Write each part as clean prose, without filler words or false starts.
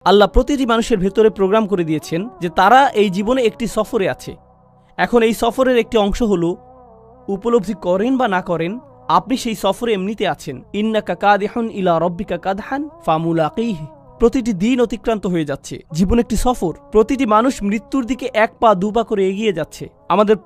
আল্লাহ প্রতিটি মানুষের ভেতরে প্রোগ্রাম করে দিয়েছেন যে তারা এই জীবনে একটি সফরে আছে। এখন এই সফরের একটি অংশ হলো উপলব্ধি করেন বা না করেন আপনি সেই সফরে এমনিতে আছেন। ইন্নাকা কাদিহুন ইলা রব্বিকা কাদহান ফামুলাকিহি। প্রতিটি দিন অতিক্রান্ত হয়ে যাচ্ছে, জীবন একটি সফর। প্রতিটি মানুষ মৃত্যুর দিকে 1 পা 2 পা করে এগিয়ে যাচ্ছে। আমাদের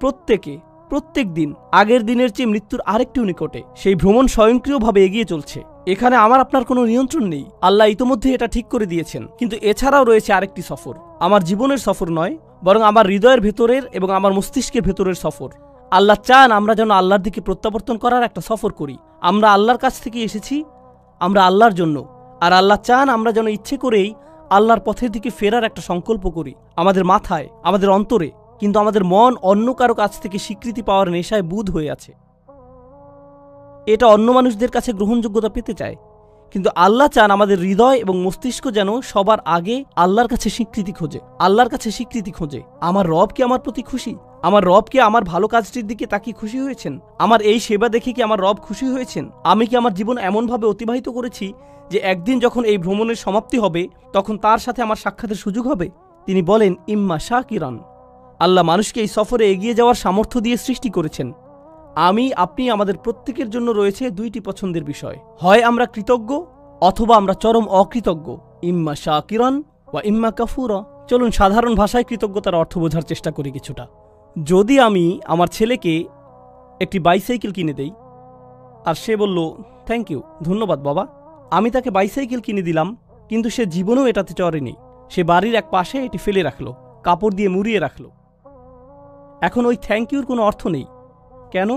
প্রত্যেক দিন আগের দিনের চেয়ে মৃত্যুর আরেকটু নিকটে। সেই ভ্রমণ স্বয়ংক্রিয়ভাবে এগিয়ে চলছে। এখানে আমার আপনার কোনো নিয়ন্ত্রণ নেই। আল্লাহ ইতোমধ্যে এটা ঠিক করে দিয়েছেন। কিন্তু এছাড়াও রয়েছে আরেকটি সফর, আমার জীবনের সফর নয়, বরং আমার হৃদয়ের ভেতরের এবং আমার মস্তিষ্কের ভেতরের সফর। আল্লাহ চান আমরা যেন আল্লাহর দিকে প্রত্যাবর্তন করার একটা সফর করি। আমরা আল্লাহর কাছ থেকে এসেছি, আমরা আল্লাহর জন্য, আর আল্লাহ চান আমরা যেন ইচ্ছে করেই আল্লাহর পথের দিকে ফেরার একটা সংকল্প করি আমাদের মাথায়, আমাদের অন্তরে। কিন্তু আমাদের মন অন্য কারো কাছ থেকে স্বীকৃতি পাওয়ার নেশায় বুঁদ হয়ে আছে। এটা অন্য মানুষদের কাছে গ্রহণযোগ্যতা পেতে চায়, কিন্তু আল্লাহ চান আমাদের হৃদয় এবং মস্তিষ্ক যেন সবার আগে আল্লাহর কাছে স্বীকৃতি খোঁজে। আল্লাহর কাছে স্বীকৃতি খোঁজে, আমার রব কি আমার প্রতি খুশি? আমার রব কি আমার ভালো কাজটির দিকে তাকিয়ে খুশি হয়েছেন? আমার এই সেবা দেখে কি আমার রব খুশি হয়েছেন? আমি কি আমার জীবন এমনভাবে অতিবাহিত করেছি যে একদিন যখন এই ভ্রমণের সমাপ্তি হবে তখন তার সাথে আমার সাক্ষাতের সুযোগ হবে? তিনি বলেন ইম্মা শাকিরান। আল্লাহ মানুষকে এই সফরে এগিয়ে যাওয়ার সামর্থ্য দিয়ে সৃষ্টি করেছেন। আপনি আমাদের প্রত্যেকের জন্য রয়েছে 2টি পছন্দের বিষয়, হয় আমরা কৃতজ্ঞ অথবা আমরা চরম অকৃতজ্ঞ। ইম্মা শাকিরান ওয়া ইম্মা কাফুরা। চলুন সাধারণ ভাষায় কৃতজ্ঞতার অর্থ বোঝার চেষ্টা করি কিছুটা। যদি আমি আমার ছেলেকে একটি বাইসাইকেল কিনে দেই আর সে বলল থ্যাংক ইউ, ধন্যবাদ বাবা, আমি তাকে বাইসাইকেল কিনে দিলাম, কিন্তু সে জীবনেও এটাতে চড়েনি। সে বাড়ির এক পাশে এটি ফেলে রাখলো, কাপড় দিয়ে মুড়িয়ে রাখলো। এখন ওই থ্যাংক ইউর কোনো অর্থ নেই। কেন?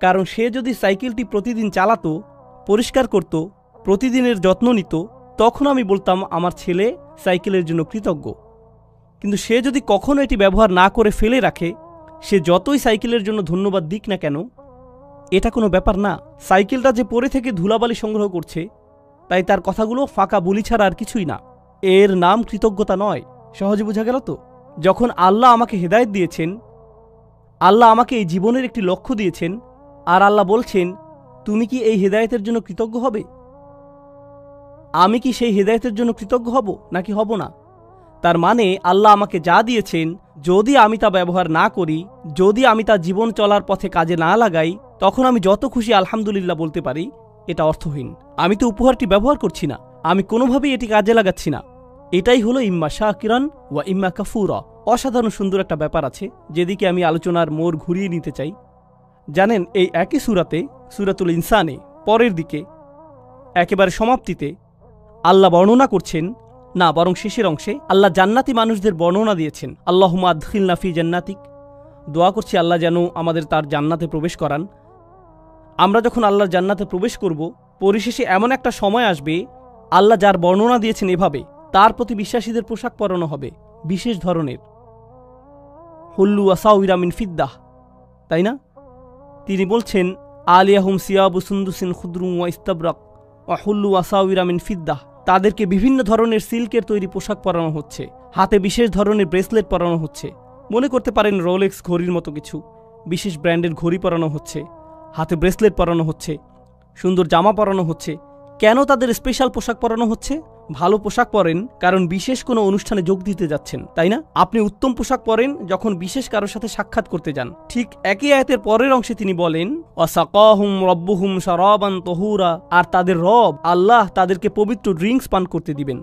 কারণ সে যদি সাইকেলটি প্রতিদিন চালাতো, পরিষ্কার করত, প্রতিদিনের যত্ন নিত, তখন আমি বলতাম আমার ছেলে সাইকেলের জন্য কৃতজ্ঞ। কিন্তু সে যদি কখনো এটি ব্যবহার না করে ফেলে রাখে, সে যতই সাইকেলের জন্য ধন্যবাদ দিক না কেন, এটা কোনো ব্যাপার না। সাইকেলটা যে পরে থেকে ধুলাবালি সংগ্রহ করছে, তাই তার কথাগুলো ফাঁকা বুলি ছাড়া আর কিছুই না। এর নাম কৃতজ্ঞতা নয়। সহজে বোঝা গেল তো? যখন আল্লাহ আমাকে হেদায়েত দিয়েছেন, আল্লাহ আমাকে এই জীবনের একটি লক্ষ্য দিয়েছেন, আর আল্লাহ বলছেন তুমি কি এই হেদায়েতের জন্য কৃতজ্ঞ হবে? আমি কি সেই হেদায়েতের জন্য কৃতজ্ঞ হব নাকি হব না? তার মানে আল্লাহ আমাকে যা দিয়েছেন, যদি আমি তা ব্যবহার না করি, যদি আমি তা জীবন চলার পথে কাজে না লাগাই, তখন আমি যত খুশি আলহামদুলিল্লাহ বলতে পারি, এটা অর্থহীন। আমি তো উপহারটি ব্যবহার করছি না, আমি কোনোভাবেই এটি কাজে লাগাচ্ছি না। এটাই হলো ইম্মা শাকিরান ওয়া ইম্মা কাফুরা। অসাধারণ সুন্দর একটা ব্যাপার আছে যেদিকে আমি আলোচনার মোড় ঘুরিয়ে নিতে চাই। জানেন, এই একই সূরাতে, সূরাতুল ইনসানে পরের দিকে একেবারে সমাপ্তিতে আল্লাহ বর্ণনা করছেন, না বরং শেষের অংশে আল্লাহ জান্নাতি মানুষদের বর্ণনা দিয়েছেন। আল্লাহুম্মা আদখিলনা ফি জান্নাতিক। দোয়া করছি আল্লাহ যেন আমাদের তার জান্নাতে প্রবেশ করান। আমরা যখন আল্লাহর জান্নাতে প্রবেশ করব, পরিশেষে এমন একটা সময় আসবে আল্লাহ যার বর্ণনা দিয়েছেন এভাবে, তার প্রতি বিশ্বাসীদের পোশাক পরানো হবে বিশেষ ধরনের, হুল্লু আসাউইরা মিন ফিদ্দাহ, তাই না? তিনি বলছেন আলিয়াহুম সিয়াবু সুন্দুসিন খুদরুম ওয়া ইস্তাবরাক ওয়া হুল্লু আসাউইরা মিন ফিদ্দাহ। তাদেরকে বিভিন্ন ধরনের সিল্কের তৈরি পোশাক পরানো হচ্ছে, হাতে বিশেষ ধরনের ব্রেসলেট পরানো হচ্ছে। মনে করতে পারেন রোলেক্স ঘড়ির মতো কিছু, বিশেষ ব্র্যান্ডের ঘড়ি পরানো হচ্ছে, হাতে ব্রেসলেট পরানো হচ্ছে, সুন্দর জামা পরানো হচ্ছে। কেন তাদের স্পেশাল পোশাক পরানো হচ্ছে? ভালো পোশাক পরেন কারণ বিশেষ কোনো অনুষ্ঠানে যোগ দিতে যাচ্ছেন, তাই না? আপনি উত্তম পোশাক পরেন যখন বিশেষ কারোর সাথে সাক্ষাৎ করতে যান। ঠিক একই আয়াতের পরের অংশে তিনি বলেন ওয়াসাকাহুম রাব্বুহুম শারাবান তাহুরা। আর তাদের রব আল্লাহ তাদেরকে পবিত্র ড্রিঙ্কস পান করতে দিবেন।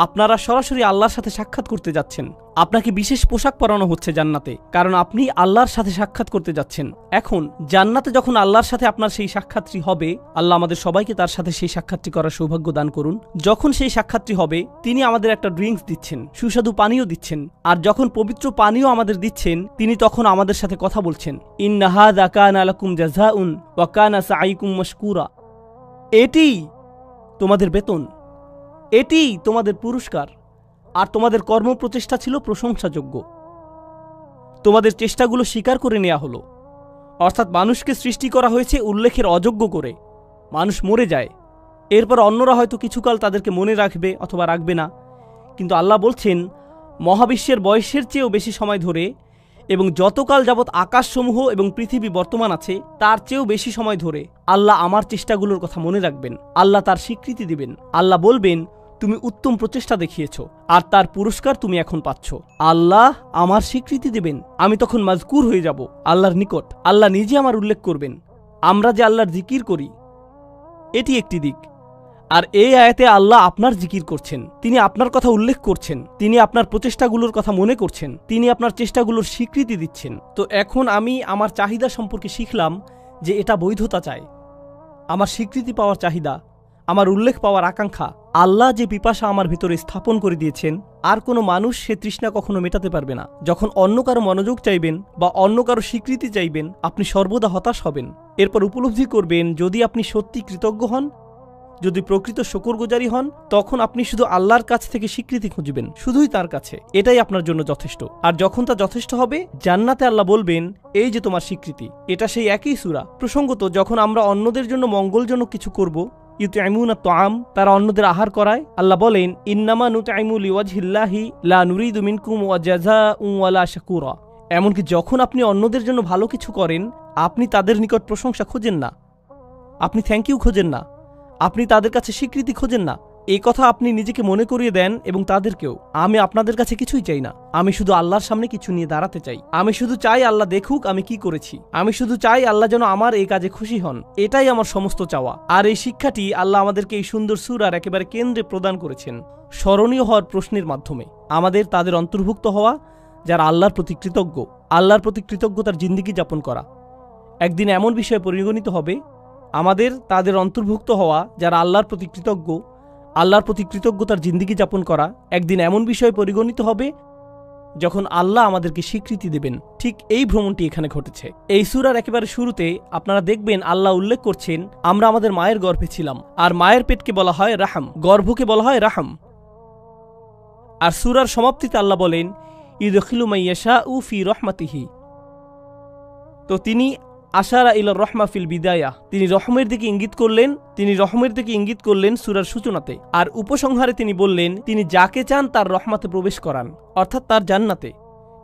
আপনারা সরাসরি আল্লাহর সাথে সাক্ষাৎ করতে যাচ্ছেন। আপনাকে বিশেষ পোশাক পরানো হচ্ছে জান্নাতে, কারণ আপনি আল্লাহর সাথে সাক্ষাৎ করতে যাচ্ছেন। এখন জান্নাতে যখন আল্লাহর সাথে আপনার সেই সাক্ষাৎটি হবে, আল্লাহ আমাদের সবাইকে তার সাথে সেই সাক্ষাৎটি করার সৌভাগ্য দান করুন। যখন সেই সাক্ষাৎটি হবে, তিনি আমাদের একটা ড্রিঙ্কস দিচ্ছেন, সুস্বাদু পানীয় দিচ্ছেন। আর যখন পবিত্র পানীয় আমাদের দিচ্ছেন, তিনি তখন আমাদের সাথে কথা বলছেন, ইন্না হাযা কানা লাকুম জাযাউন ওয়া কানা সাঈকুম মাশকুরা। এটি তোমাদের বেতন, এটি তোমাদের পুরস্কার, আর তোমাদের কর্মপ্রচেষ্টা ছিল প্রশংসাযোগ্য। তোমাদের চেষ্টাগুলো স্বীকার করে নেওয়া হলো। অর্থাৎ মানুষকে সৃষ্টি করা হয়েছে উল্লেখের অযোগ্য করে। মানুষ মরে যায়, এরপর অন্যরা হয়তো কিছুকাল তাদেরকে মনে রাখবে অথবা রাখবে না, কিন্তু আল্লাহ বলছেন মহাবিশ্বের বয়সের চেয়েও বেশি সময় ধরে এবং যতকাল যাবৎ আকাশসমূহ এবং পৃথিবী বর্তমান আছে তার চেয়েও বেশি সময় ধরে আল্লাহ আমার চেষ্টাগুলোর কথা মনে রাখবেন। আল্লাহ তার স্বীকৃতি দিবেন। আল্লাহ বলবেন তুমি উত্তম প্রচেষ্টা দেখিয়েছ, আর তার পুরস্কার তুমি এখন পাচ্ছ। আল্লাহ আমার স্বীকৃতি দেবেন, আমি তখন মাজকুর হয়ে যাব আল্লাহর নিকট। আল্লাহ নিজে আমার উল্লেখ করবেন। আমরা যে আল্লাহর জিকির করি, এটি একটি দিক। আর এই আয়াতে আল্লাহ আপনার জিকির করছেন, তিনি আপনার কথা উল্লেখ করছেন, তিনি আপনার প্রচেষ্টাগুলোর কথা মনে করছেন, তিনি আপনার চেষ্টাগুলোর স্বীকৃতি দিচ্ছেন। তো এখন আমি আমার চাহিদা সম্পর্কে শিখলাম যে এটা বৈধতা চায়, আমার স্বীকৃতি পাওয়ার চাহিদা, আমার উল্লেখ পাওয়ার আকাঙ্ক্ষা। আল্লাহ যে পিপাসা আমার ভিতরে স্থাপন করে দিয়েছেন, আর কোনো মানুষ সে তৃষ্ণা কখনো মেটাতে পারবে না। যখন অন্য কারো মনোযোগ চাইবেন বা অন্য কারো স্বীকৃতি চাইবেন, আপনি সর্বদা হতাশ হবেন। এরপর উপলব্ধি করবেন, যদি আপনি সত্যি কৃতজ্ঞ হন, যদি প্রকৃত শুকরগুজারি হন, তখন আপনি শুধু আল্লাহর কাছ থেকে স্বীকৃতি খুঁজবেন, শুধুই তার কাছে। এটাই আপনার জন্য যথেষ্ট। আর যখন তা যথেষ্ট হবে, জান্নাতে আল্লাহ বলবেন, এই যে তোমার স্বীকৃতি। এটা সেই একই সূরা। প্রসঙ্গত, যখন আমরা অন্যদের জন্য মঙ্গলজনক কিছু করব, ইউতঈমুনা তাআম, তারা অন্যদের আহার করায়, আল্লাহ বলেন, ইন্নামা নুতঈমু লিওয়াজহিল্লাহি লা নুরিদু মিনকুম জাযাআন ওয়ালা শাকুরা। এমনকি যখন আপনি অন্যদের জন্য ভালো কিছু করেন, আপনি তাদের নিকট প্রশংসা খোঁজেন না, আপনি থ্যাংক ইউ খোঁজেন না, আপনি তাদের কাছে স্বীকৃতি খোঁজেন না। এই কথা আপনি নিজেকে মনে করিয়ে দেন এবং তাদেরকেও। আমি আপনাদের কাছে কিছুই চাই না, আমি শুধু আল্লাহর সামনে কিছু নিয়ে দাঁড়াতে চাই। আমি শুধু চাই আল্লাহ দেখুক আমি কি করেছি। আমি শুধু চাই আল্লাহ যেন আমার এই কাজে খুশি হন। এটাই আমার সমস্ত চাওয়া। আর এই শিক্ষাটি আল্লাহ আমাদেরকে এই সুন্দর সূরার একেবারে কেন্দ্রে প্রদান করেছেন, স্মরণীয় হওয়ার প্রশ্নের মাধ্যমে। আমাদের তাদের অন্তর্ভুক্ত হওয়া যারা আল্লাহর প্রতি কৃতজ্ঞ, আল্লাহর প্রতি কৃতজ্ঞতার জিন্দেগি যাপন করা। একদিন এমন বিষয়ে পরিগণিত হবে, আমাদের তাদের অন্তর্ভুক্ত হওয়া যারা আল্লাহর প্রতি কৃতজ্ঞ, আল্লাহর প্রতি কৃতজ্ঞতার জিন্দেগি যাপন করা একদিন এমন বিষয়ে পরিগণিত হবে যখন আল্লাহ আমাদেরকে স্বীকৃতি দেবেন। ঠিক এই ভ্রমণটি এখানে ঘটেছে। এই সূরার একেবারে শুরুতে আপনারা দেখবেন আল্লাহ উল্লেখ করছেন, আমরা আমাদের মায়ের গর্ভে ছিলাম। আর মায়ের পেটকে বলা হয় রাহাম, গর্ভকে বলা হয় রাহাম। আর সূরার সমাপ্তিতে আল্লাহ বলেন, ইউদখিলু মাইয়াশাউ ফি রাহমাতিহি। তো তিনি আশারা ইলা রহমা ফিল বিদায়া, তিনি রহমের দিকে ইঙ্গিত করলেন সূরার সূচনাতে। আর উপসংহারে তিনি বললেন, তিনি যাকে চান তার রহমাতে প্রবেশ করান, অর্থাৎ তার জান্নাতে।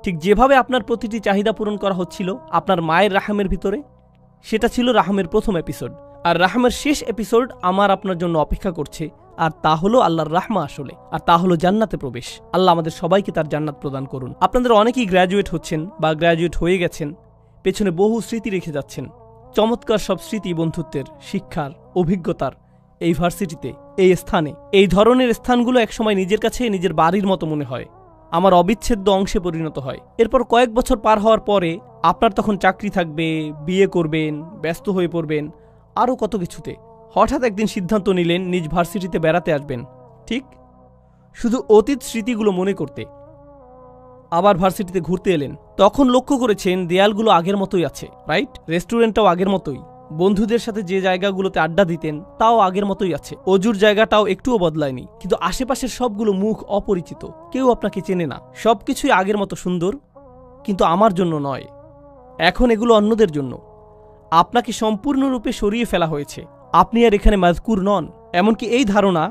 ঠিক যেভাবে আপনার প্রতিটি চাহিদা পূরণ করা হচ্ছিল আপনার মায়ের রাহামের ভিতরে, সেটা ছিল রাহামের প্রথম এপিসোড। আর রাহামের শেষ এপিসোড আমার আপনার জন্য অপেক্ষা করছে, আর তা হলো আল্লাহর রাহমা আসলে, আর তা হলো জান্নাতে প্রবেশ। আল্লাহ আমাদের সবাইকে তার জান্নাত প্রদান করুন। আপনাদের অনেকেই গ্র্যাজুয়েট হচ্ছেন বা গ্র্যাজুয়েট হয়ে গেছেন, পেছনে বহু স্মৃতি রেখে যাচ্ছেন, চমৎকার সব স্মৃতি, বন্ধুত্বের, শিক্ষার, অভিজ্ঞতার। এই ভার্সিটিতে, এই স্থানে, এই ধরনের স্থানগুলো একসময় নিজের কাছে নিজের বাড়ির মতো মনে হয়, আমার অবিচ্ছেদ্য অংশে পরিণত হয়। এরপর কয়েক বছর পার হওয়ার পরে আপনার তখন চাকরি থাকবে, বিয়ে করবেন, ব্যস্ত হয়ে পড়বেন, আরও কত কিছুতে। হঠাৎ একদিন সিদ্ধান্ত নিলেন নিজ ভার্সিটিতে বেড়াতে আসবেন, ঠিক শুধু অতীত স্মৃতিগুলো মনে করতে। আবার ভার্সিটিতে ঘুরতে এলেন, তখন লক্ষ্য করেছেন দেয়ালগুলো আগের মতোই আছে, রাইট? রেস্টুরেন্টটাও আগের মতোই, বন্ধুদের সাথে যে জায়গাগুলোতে আড্ডা দিতেন তাও আগের মতোই আছে, অজুর জায়গাটাও একটুও বদলায়নি। কিন্তু আশেপাশের সবগুলো মুখ অপরিচিত, কেউ আপনাকে চেনে না। সবকিছুই আগের মতো সুন্দর, কিন্তু আমার জন্য নয়, এখন এগুলো অন্যদের জন্য। আপনাকে সম্পূর্ণরূপে সরিয়ে ফেলা হয়েছে, আপনি আর এখানে মাজকুর নন। এমনকি এই ধারণা,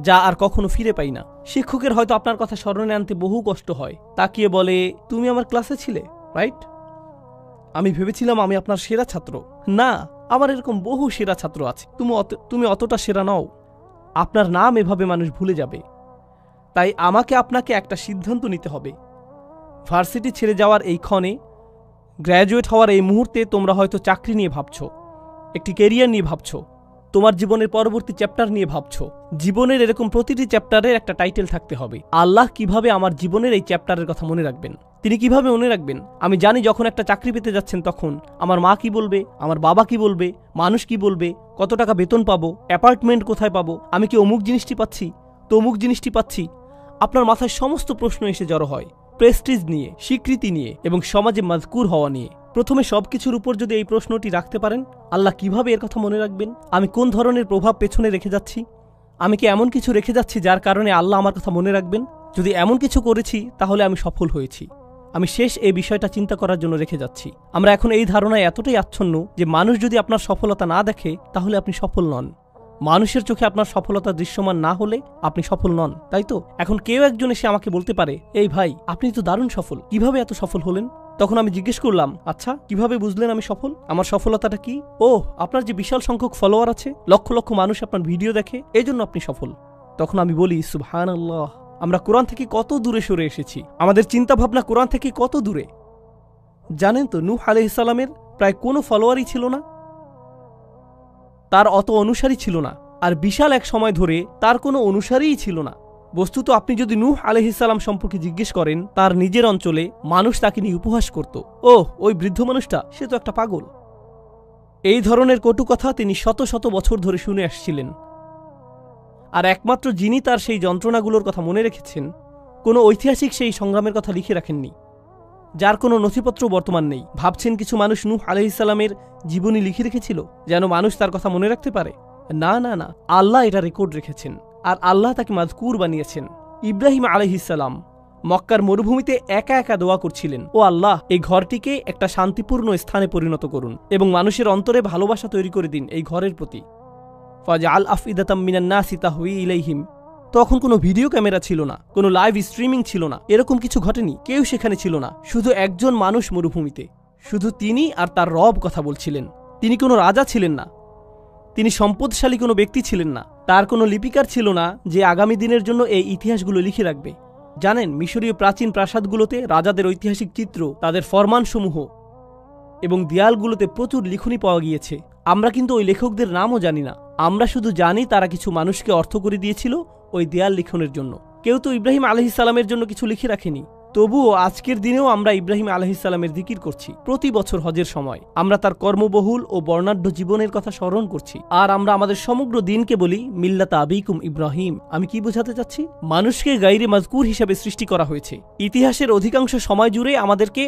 যা আর কখনো ফিরে পাই না। শিক্ষকের হয়তো আপনার কথা স্মরণে আনতে বহু কষ্ট হয়, তাকিয়ে বলে, তুমি আমার ক্লাসে ছিলে, রাইট? আমি ভেবেছিলাম আমি আপনার সেরা ছাত্র। না, আমার এরকম বহু সেরা ছাত্র আছে, তুমি অতটা সেরা নও। আপনার নাম এভাবে মানুষ ভুলে যাবে। তাই আমাকে আপনাকে একটা সিদ্ধান্ত নিতে হবে। ভার্সিটি ছেড়ে যাওয়ার এই ক্ষণে, গ্র্যাজুয়েট হওয়ার এই মুহূর্তে তোমরা হয়তো চাকরি নিয়ে ভাবছো, একটি ক্যারিয়ার নিয়ে ভাবছো, তোমার জীবনের পরবর্তী চ্যাপ্টার নিয়ে ভাবছো। জীবনের এরকম প্রতিটি চ্যাপ্টারের একটা টাইটেল থাকতে হবে। আল্লাহ কিভাবে আমার জীবনের এই চ্যাপ্টারের কথা মনে রাখবেন? তিনি কিভাবে মনে রাখবেন? আমি জানি যখন একটা চাকরি পেতে যাচ্ছেন তখন আমার মা কি বলবে, আমার বাবা কি বলবে, মানুষ কি বলবে, কত টাকা বেতন পাবো, অ্যাপার্টমেন্ট কোথায় পাবো, আমি কি অমুক জিনিসটি পাচ্ছি, তমুক জিনিসটি পাচ্ছি। আপনার মাথায় সমস্ত প্রশ্ন এসে জড়ো হয়, প্রেস্টিজ নিয়ে, স্বীকৃতি নিয়ে এবং সমাজে মাজকুর হওয়া নিয়ে। প্রথমে সবকিছুর উপর যদি এই প্রশ্নটি রাখতে পারেন, আল্লাহ কিভাবে এর কথা মনে রাখবেন? আমি কোন ধরনের প্রভাব পেছনে রেখে যাচ্ছি? আমি কি এমন কিছু রেখে যাচ্ছি যার কারণে আল্লাহ আমার কথা মনে রাখবেন? যদি এমন কিছু করেছি তাহলে আমি সফল হয়েছি। আমি শেষ এই বিষয়টা চিন্তা করার জন্য রেখে যাচ্ছি। আমরা এখন এই ধারণায় এতটাই আচ্ছন্ন যে মানুষ যদি আপনার সফলতা না দেখে তাহলে আপনি সফল নন। মানুষের চোখে আপনার সফলতা দৃশ্যমান না হলে আপনি সফল নন, তাই তো? এখন কেউ একজন এসে আমাকে বলতে পারে, এই ভাই, আপনি তো দারুণ সফল, কিভাবে এত সফল হলেন? তখন আমি জিজ্ঞেস করলাম, আচ্ছা কিভাবে বুঝলেন আমি সফল? আমার সফলতাটা কি? ও, আপনার যে বিশাল সংখ্যক ফলোয়ার আছে, লক্ষ লক্ষ মানুষ আপনার ভিডিও দেখে, এই জন্য আপনি সফল। তখন আমি বলি সুবহানাল্লাহ, আমরা কোরআন থেকে কত দূরে সরে এসেছি, আমাদের চিন্তাভাবনা কোরআন থেকে কত দূরে। জানেন তো নূহ আলাইহিস সালামের প্রায় কোনো ফলোয়ারই ছিল না, তার অত অনুসারী ছিল না, আর বিশাল এক সময় ধরে তার কোনো অনুসারীই ছিল না। বস্তুত আপনি যদি নূহ আলাইহিস সালাম সম্পর্কে জিজ্ঞেস করেন, তার নিজের অঞ্চলে মানুষ তাকে নিয়ে উপহাস করত, ওই বৃদ্ধ মানুষটা, সে তো একটা পাগল। এই ধরনের কটু কথা তিনি শত শত বছর ধরে শুনে আসছিলেন। আর একমাত্র যিনি তার সেই যন্ত্রণাগুলোর কথা মনে রেখেছেন, কোনো ঐতিহাসিক সেই সংগ্রামের কথা লিখে রাখেননি, যার কোনো নথিপত্র বর্তমান নেই। ভাবছেন কিছু মানুষ নূহ আলাইহিস সালামের জীবনী লিখে রেখেছিল যেন মানুষ তার কথা মনে রাখতে পারে? না না না, আল্লাহ এটা রেকর্ড রেখেছেন, আর আল্লাহ তাকে মাজকুর বানিয়েছেন। ইব্রাহিম আলাইহিস সালাম মক্কার মরুভূমিতে একা একা দোয়া করছিলেন, ও আল্লাহ, এই ঘরটিকে একটা শান্তিপূর্ণ স্থানে পরিণত করুন এবং মানুষের অন্তরে ভালোবাসা তৈরি করে দিন এই ঘরের প্রতি। ফাজআল আফইদাতাম মিনান নাসি তাহওয়ি ইলাইহিম। তখন কোনো ভিডিও ক্যামেরা ছিল না, কোনো লাইভ স্ট্রিমিং ছিল না, এরকম কিছু ঘটেনি, কেউ সেখানে ছিল না, শুধু একজন মানুষ মরুভূমিতে, শুধু তিনি আর তার রব কথা বলছিলেন। তিনি কোনো রাজা ছিলেন না, তিনি সম্পদশালী কোনো ব্যক্তি ছিলেন না, তার কোনো লিপিকার ছিল না যে আগামী দিনের জন্য এই ইতিহাসগুলো লিখে রাখবে। জানেন, মিশরীয় প্রাচীন প্রাসাদগুলোতে রাজাদের ঐতিহাসিক চিত্র, তাদের ফরমানসমূহ এবং দেয়ালগুলোতে প্রচুর লিখনি পাওয়া গিয়েছে। আমরা কিন্তু ওই লেখকদের নামও জানি না, আমরা শুধু জানি তারা কিছু মানুষকে অর্থ করে দিয়েছিল ওই দেয়াল লিখনের জন্য। কেউ তো ইব্রাহিম আলাইহিস সালামের জন্য কিছু লিখে রাখেনি। তবুও আজকের দিনেও আমরা ইব্রাহিম আলাইহিস সালামের জিকির করছি। প্রতি বছর হজের সময় আমরা তার কর্মবহুল ও বর্ণাঢ্য জীবনের কথা স্মরণ করছি, আর আমরা আমাদের সমগ্র দিনকে বলি মিল্লাতা আবিকুম ইব্রাহিম। আমি কি বোঝাতে চাচ্ছি? মানুষকে গায়রে মাজকুর হিসাবে সৃষ্টি করা হয়েছে। ইতিহাসের অধিকাংশ সময় জুড়ে আমাদেরকে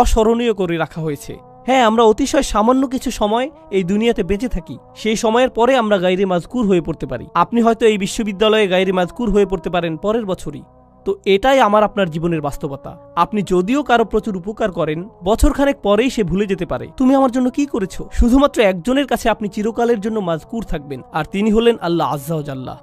অস্মরণীয় করে রাখা হয়েছে। হ্যাঁ, আমরা অতিশয় সামান্য কিছু সময় এই দুনিয়াতে বেঁচে থাকি, সেই সময়ের পরে আমরা গায়রে মাজকুর হয়ে পড়তে পারি। আপনি হয়তো এই বিশ্ববিদ্যালয়ে গায়রে মাজকুর হয়ে পড়তে পারেন পরের বছরই। তো এটাই আমার আপনার জীবনের বাস্তবতা। আপনি যদিও কারো প্রচুর উপকার করেন, বছরখানেক পরেই সে ভুলে যেতে পারে তুমি আমার জন্য কি করেছো। শুধুমাত্র একজনের কাছে আপনি চিরকালের জন্য মাজকুর থাকবেন, আর তিনি হলেন আল্লাহ আজ্জা ওয়া জাল্লা।